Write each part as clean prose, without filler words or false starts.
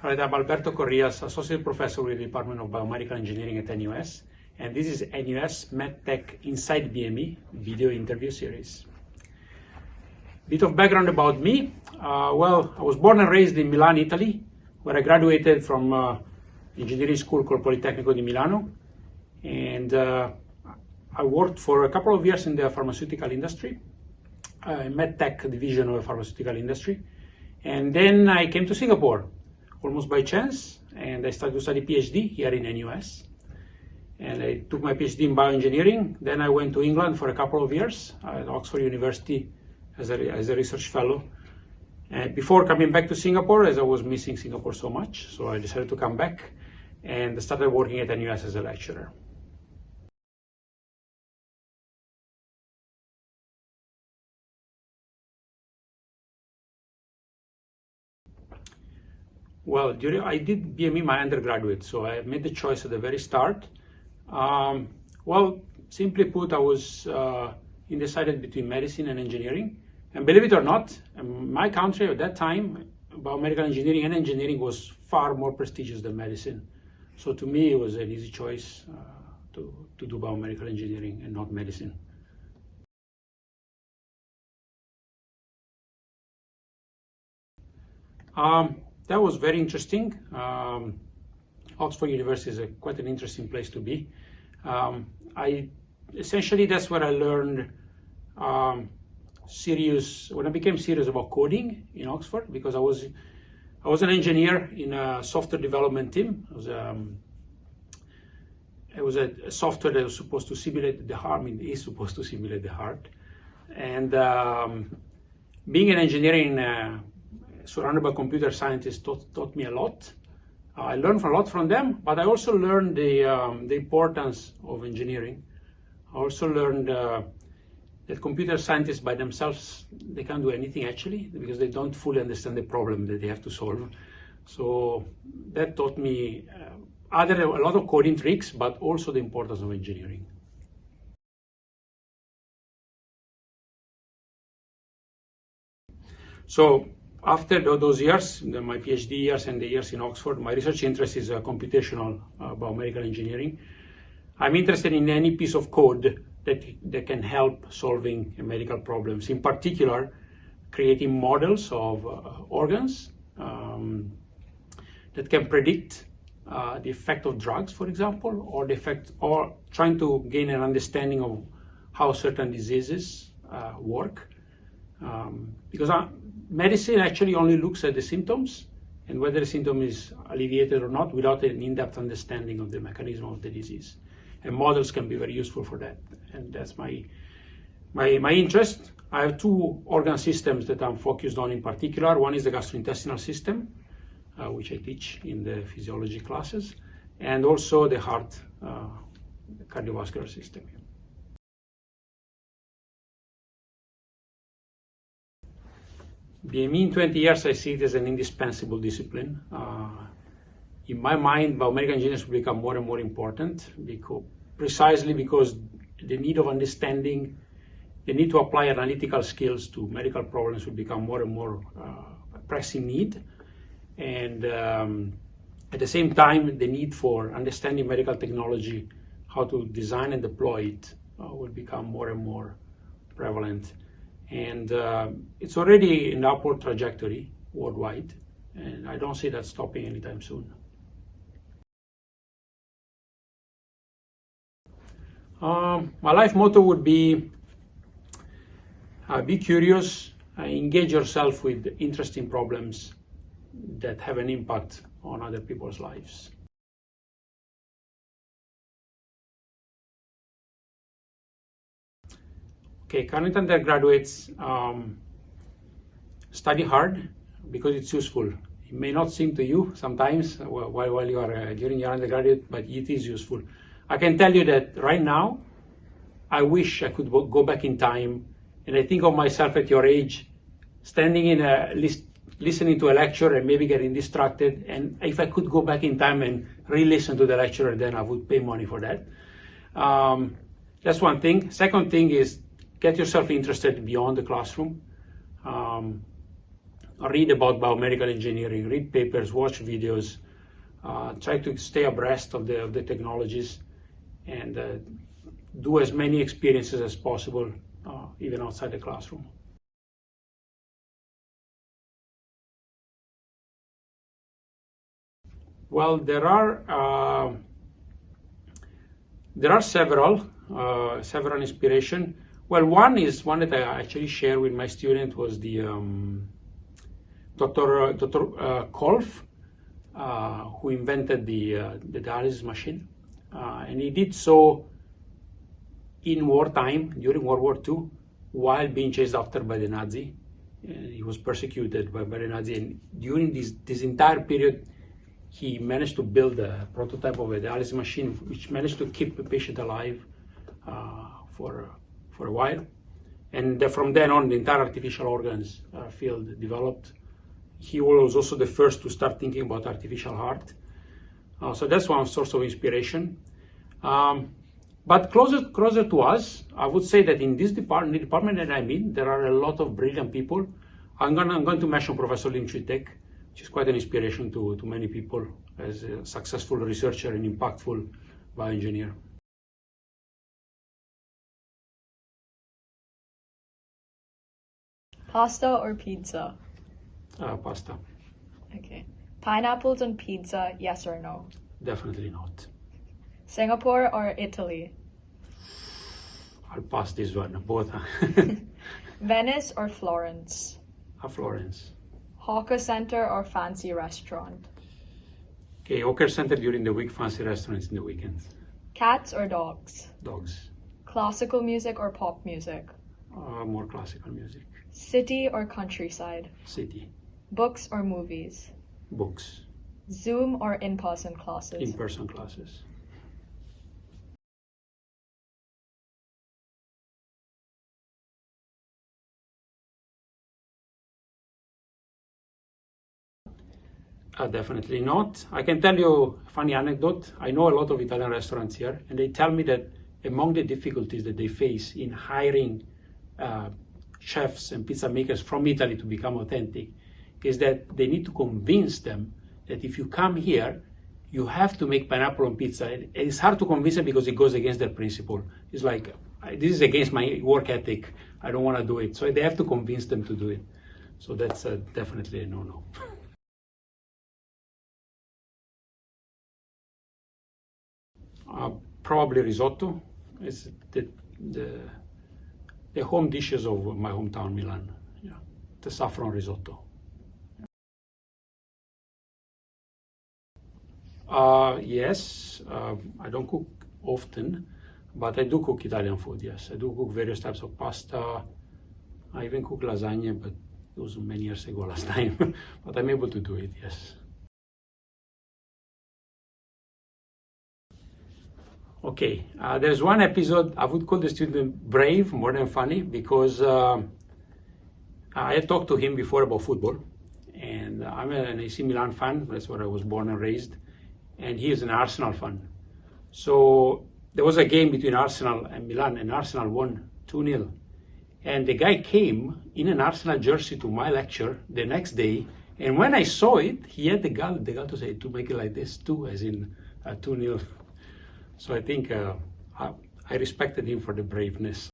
All right, I'm Alberto Corrias, Associate Professor with the Department of Biomedical Engineering at NUS, and this is NUS MedTech Inside BME video interview series. Bit of background about me. Well, I was born and raised in Milan, Italy, where I graduated from engineering school called Politecnico di Milano, and I worked for a couple of years in the pharmaceutical industry, MedTech division of the pharmaceutical industry, and then I came to Singapore almost by chance, and I started to study PhD here in NUS. And I took my PhD in bioengineering. Then I went to England for a couple of years at Oxford University as a research fellow. And before coming back to Singapore, as I was missing Singapore so much, so I decided to come back and started working at NUS as a lecturer. Well, I did BME my undergraduate, so I made the choice at the very start. Well, simply put, I was undecided between medicine and engineering. And believe it or not, in my country at that time, biomedical engineering and engineering was far more prestigious than medicine. So to me, it was an easy choice to do biomedical engineering and not medicine. That was very interesting. Oxford University is quite an interesting place to be. Essentially, that's where I learned when I became serious about coding in Oxford, because I was an engineer in a software development team. It was a software that was supposed to simulate the heart. I mean, it is supposed to simulate the heart. And being an engineer surrounded by computer scientists taught me a lot. I learned a lot from them, but I also learned the importance of engineering. I also learned that computer scientists by themselves, they can't do anything actually, because they don't fully understand the problem that they have to solve. So that taught me a lot of coding tricks, but also the importance of engineering. So after those years, my PhD years and the years in Oxford, my research interest is computational biomedical engineering. I'm interested in any piece of code that can help solving medical problems. In particular, creating models of organs that can predict the effect of drugs, for example, or trying to gain an understanding of how certain diseases work. Because medicine actually only looks at the symptoms and whether the symptom is alleviated or not without an in-depth understanding of the mechanism of the disease. And models can be very useful for that. And that's my interest. I have two organ systems that I'm focused on in particular. One is the gastrointestinal system, which I teach in the physiology classes, and also the heart, the cardiovascular system. BME in 20 years, I see it as an indispensable discipline. In my mind, biomedical engineers will become more and more important, precisely because the need of understanding, the need to apply analytical skills to medical problems will become more and more pressing need. And at the same time, the need for understanding medical technology, how to design and deploy it, will become more and more prevalent. And it's already in the upward trajectory worldwide, and I don't see that stopping anytime soon. My life motto would be curious, engage yourself with interesting problems that have an impact on other people's lives. Okay, current undergraduates study hard because it's useful. It may not seem to you sometimes while you are during your undergraduate, but it is useful. I can tell you that right now, I wish I could go back in time, and I think of myself at your age, standing in listening to a lecture and maybe getting distracted. And if I could go back in time and re-listen to the lecturer, then I would pay money for that. That's one thing. Second thing is get yourself interested beyond the classroom. read about biomedical engineering, read papers, watch videos, try to stay abreast of the technologies, and do as many experiences as possible, even outside the classroom. Well, there are several inspiration. Well, one that I actually share with my student was the Dr. Kolf, who invented the dialysis machine, and he did so in wartime, during World War II, while being chased after by the Nazi. He was persecuted by the Nazi, and during this entire period, he managed to build a prototype of a dialysis machine, which managed to keep the patient alive for a while. And from then on, the entire artificial organs field developed. He was also the first to start thinking about artificial heart. So that's one source of inspiration. But closer to us, I would say that in this department, the department that I'm in, there are a lot of brilliant people. I'm going to mention Professor Lim Chitek, which is quite an inspiration to many people as a successful researcher and impactful bioengineer. Pasta or pizza? Pasta. Okay. Pineapples on pizza, yes or no? Definitely not. Singapore or Italy? I'll pass this one, both. Venice or Florence? Florence. Hawker Center or fancy restaurant? Okay, Hawker Center during the week, fancy restaurants in the weekends. Cats or dogs? Dogs. Classical music or pop music? More classical music. City or countryside? City. Books or movies? Books. Zoom or in-person classes? In-person classes. Definitely not. I can tell you a funny anecdote. I know a lot of Italian restaurants here, and they tell me that among the difficulties that they face in hiring chefs and pizza makers from Italy to become authentic is that they need to convince them that if you come here, you have to make pineapple on pizza. And it's hard to convince them because it goes against their principle. It's like, this is against my work ethic. I don't want to do it. So they have to convince them to do it. So that's definitely a no-no. Probably risotto. It's the home dishes of my hometown, Milan. Yeah, the saffron risotto. Yes, I don't cook often, but I do cook Italian food, yes. I do cook various types of pasta. I even cook lasagna, but it was many years ago last time. But I'm able to do it, yes. Okay, there's one episode I would call the student brave more than funny because I had talked to him before about football, and I'm an AC Milan fan. That's where I was born and raised, and he is an Arsenal fan. So there was a game between Arsenal and Milan, and Arsenal won 2-0. And the guy came in an Arsenal jersey to my lecture the next day, and when I saw it, he had the gall to say, to make it like this too, as in 2-0. So I think I respected him for the braveness.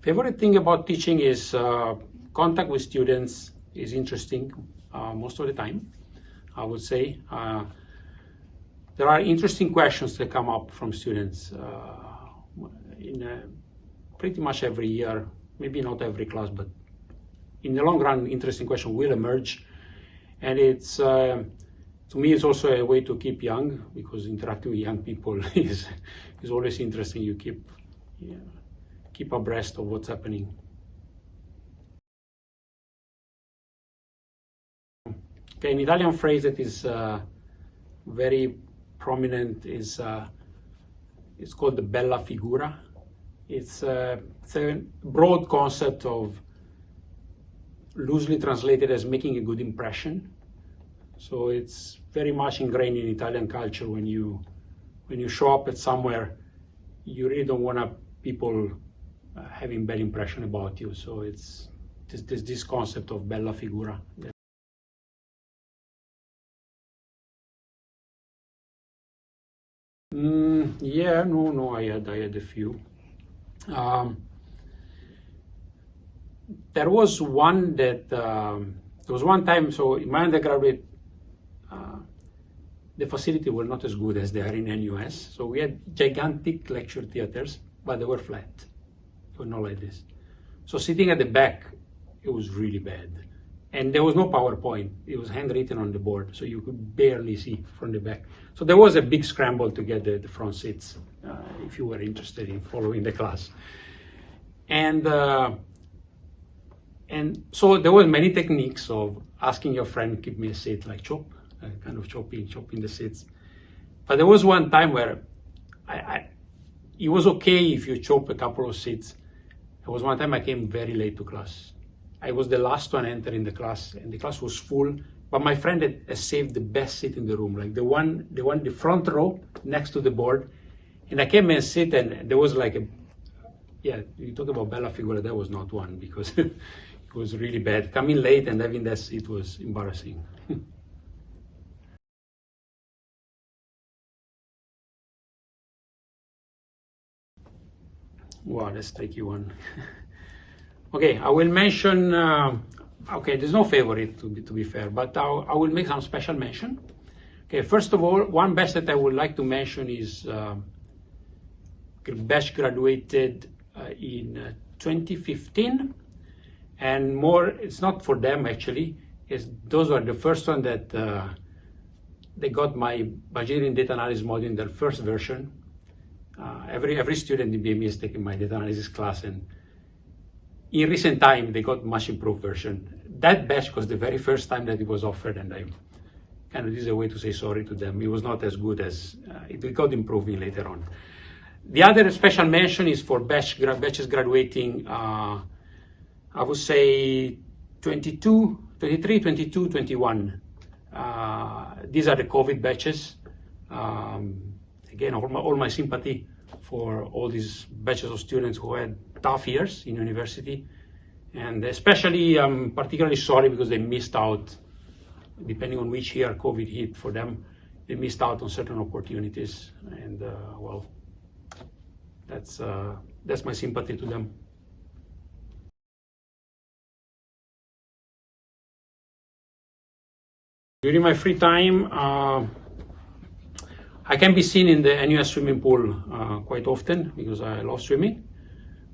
Favorite thing about teaching is contact with students is interesting most of the time, I would say. There are interesting questions that come up from students in pretty much every year, maybe not every class, but in the long run, interesting question will emerge, and it's to me it's also a way to keep young, because interacting with young people is always interesting. You keep abreast of what's happening. Okay, an Italian phrase that is very prominent is it's called the bella figura. It's a broad concept of, loosely translated as making a good impression. So it's very much ingrained in Italian culture. When you show up at somewhere, you really don't want to people having bad impression about you. So it's this concept of bella figura. Yeah, no, I had a few. There was one that there was one time. So in my undergraduate, the facility were not as good as they are in NUS. So we had gigantic lecture theaters, but they were flat. They were not like this. So sitting at the back, it was really bad. And there was no PowerPoint. It was handwritten on the board, so you could barely see from the back. So there was a big scramble to get the front seats if you were interested in following the class. And so there were many techniques of asking your friend, give me a seat, like chop, kind of chopping the seats. But there was one time where it was okay if you chop a couple of seats. There was one time I came very late to class. I was the last one entering the class, and the class was full. But my friend had saved the best seat in the room, like the front row next to the board. And I came and sit, and there was like you talk about bella figura, that was not one, because it was really bad. Coming late and having that seat was embarrassing. Wow, that's a tricky one. Okay, I will mention, okay, there's no favorite to be fair, but I will make some special mention. Okay, first of all, one batch that I would like to mention is batch graduated in 2015, and more, it's not for them actually, those were the first one that they got my Bayesian data analysis module in their first version. Every student in BME is taking my data analysis class, and in recent time, they got much improved version. That batch was the very first time that it was offered, and I kind of, this is a way to say sorry to them. It was not as good as, it got improving later on. The other special mention is for batches graduating, I would say 22, 23, 22, 21. These are the COVID batches. Again, all my sympathy for all these batches of students who had tough years in university, and especially I'm particularly sorry because they missed out, depending on which year COVID hit for them, they missed out on certain opportunities, and well, that's my sympathy to them. During my free time, I can be seen in the NUS swimming pool quite often because I love swimming.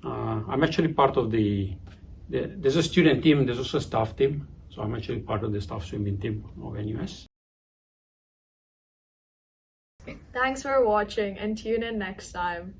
I'm actually part of there's a student team, there's also a staff team. So I'm actually part of the staff swimming team of NUS. Thanks for watching, and tune in next time.